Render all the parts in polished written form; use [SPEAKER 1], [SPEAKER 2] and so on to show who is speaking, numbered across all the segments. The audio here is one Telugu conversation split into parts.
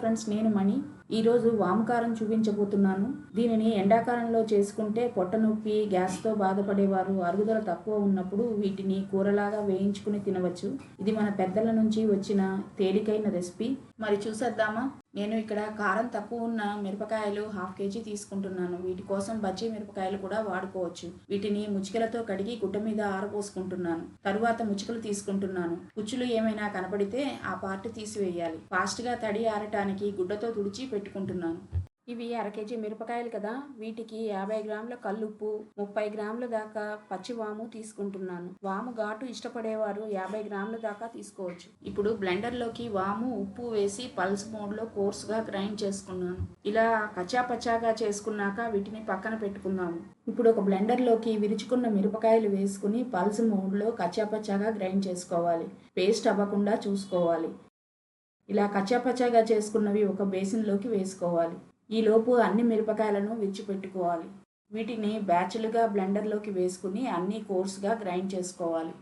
[SPEAKER 1] ఫ్రెండ్స్, నేను మణి. ఈరోజు వామకారం చూపించబోతున్నాను. దీనిని ఎండాకాలంలో చేసుకుంటే పొట్ట నొప్పి, గ్యాస్తో బాధపడేవారు, అరుగుదల తక్కువ ఉన్నప్పుడు వీటిని కూరలాగా వేయించుకుని తినవచ్చు. ఇది మన పెద్దల నుంచి వచ్చిన తేలికైన రెసిపీ. మరి చూసేద్దామా? నేను ఇక్కడ కారం తక్కువ ఉన్న మిరపకాయలు 1/2 కేజీ తీసుకుంటున్నాను. వీటి కోసం బజ్జీ మిరపకాయలు కూడా వాడుకోవచ్చు. వీటిని ముచికలతో కడిగి గుడ్డ మీద ఆరబోసుకుంటున్నాను. తరువాత ముచికలు తీసుకుంటున్నాను. కుచ్చులు ఏమైనా కనపడితే ఆ పార్ట్ తీసివేయాలి. ఫాస్ట్గా తడి ఆరటానికి గుడ్డతో తుడిచి పెట్టుకుంటున్నాను. ఇవి 1/2 కేజీ మిరపకాయలు కదా, వీటికి 50 గ్రాముల కల్లుప్పు, 30 గ్రాముల దాకా పచ్చివాము తీసుకుంటున్నాను. వాము ఘాటు ఇష్టపడేవారు 50 గ్రాముల దాకా తీసుకోవచ్చు. ఇప్పుడు బ్లెండర్లోకి వాము, ఉప్పు వేసి పల్స్ మోడ్లో కోర్సుగా గ్రైండ్ చేసుకున్నాను. ఇలా కచ్చాపచ్చాగా చేసుకున్నాక వీటిని పక్కన పెట్టుకుందాము. ఇప్పుడు ఒక బ్లెండర్లోకి విరుచుకున్న మిరపకాయలు వేసుకుని పల్స్ మోడ్లో కచ్చాపచ్చాగా గ్రైండ్ చేసుకోవాలి. పేస్ట్ అవ్వకుండా చూసుకోవాలి. ఇలా కచ్చాపచ్చాగా చేసుకున్నవి ఒక బేసిన్లోకి వేసుకోవాలి. ఈలోపు అన్ని మిరపకాయలను విడిచిపెట్టుకోవాలి. వీటిని బ్యాచ్లుగా బ్లెండర్లోకి వేసుకుని అన్నీ కోర్సుగా గ్రైండ్ చేసుకోవాలి.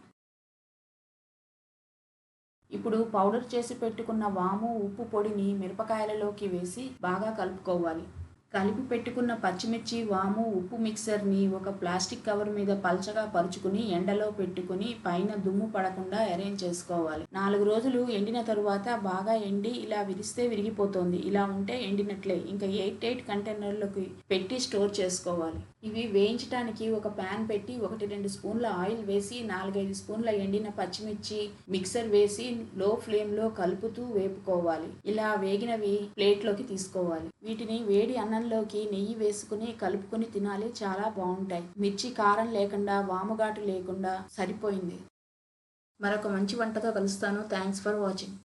[SPEAKER 1] ఇప్పుడు పౌడర్ చేసి పెట్టుకున్న వాము, ఉప్పు పొడిని మిరపకాయలలోకి వేసి బాగా కలుపుకోవాలి. కలిపి పెట్టుకున్న పచ్చిమిర్చి, వాము, ఉప్పు మిక్సర్ని ఒక ప్లాస్టిక్ కవర్ మీద పల్చగా పరుచుకుని ఎండలో పెట్టుకుని పైన దుమ్ము పడకుండా అరేంజ్ చేసుకోవాలి. 4 రోజులు ఎండిన తరువాత బాగా ఎండి ఇలా విరిస్తే విరిగిపోతుంది. ఇలా ఉంటే ఎండినట్లే. ఇంకా 8 కంటైనర్లకు పెట్టి స్టోర్ చేసుకోవాలి. ఇవి వేయించడానికి ఒక ప్యాన్ పెట్టి 1-2 స్పూన్ల ఆయిల్ వేసి 4-5 స్పూన్ల ఎండిన పచ్చిమిర్చి మిక్సర్ వేసి లో ఫ్లేమ్లో కలుపుతూ వేపుకోవాలి. ఇలా వేగినవి ప్లేట్లోకి తీసుకోవాలి. వీటిని వేడి అన్నంలోకి నెయ్యి వేసుకుని కలుపుకొని తినాలి. చాలా బాగుంటాయి. మిర్చి కారం లేకుండా, వాముఘాటు లేకుండా సరిపోయింది. మరొక మంచి వంటతో కలుస్తాను. Thanks for watching.